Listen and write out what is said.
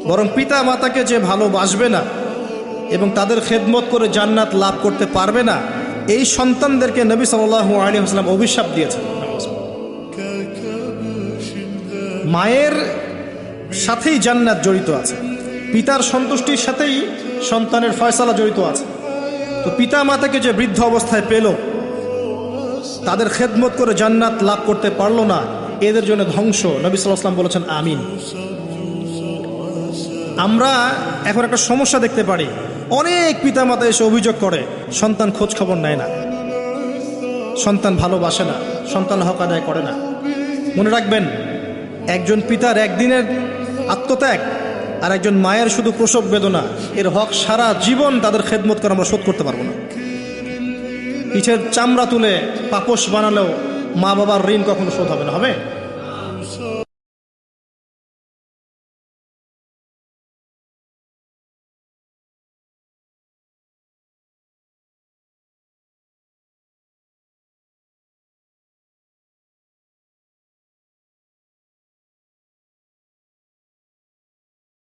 বরং পিতা মাতাকে যে ভালোবাসবে না এবং তাদের খেদমত করে জান্নাত লাভ করতে পারবে না, এই সন্তানদেরকে নবী সাল্লাল্লাহু আলাইহি ওয়াসাল্লাম অভিশাপ দিয়েছেন। মায়ের সাথেই জান্নাত জড়িত আছে, পিতার সন্তুষ্টির সাথেই সন্তানের ফয়সালা জড়িত আছে। তো পিতা মাতাকে যে বৃদ্ধ অবস্থায় পেল, তাদের খেদমত করে জান্নাত লাভ করতে পারলো না, এদের জন্য ধ্বংস। নবী সাল্লাল্লাহু আলাইহি ওয়াসাল্লাম বলেছেন আমিন। আমরা এখন একটা সমস্যা দেখতে পারি, অনেক পিতা মাতা এসে অভিযোগ করে সন্তান খোঁজ খবর নেয় না, সন্তান ভালোবাসে না, সন্তান হক আদায় করে না। মনে রাখবেন, একজন পিতার একদিনের আত্মত্যাগ আর একজন মায়ের শুধু প্রসব বেদনা, এর হক সারা জীবন তাদের খেদমত করে আমরা শোধ করতে পারবো না। পিঠের চামড়া তুলে পাপোশ বানালেও মা বাবার ঋণ কখনো শোধ হবে না, হবে?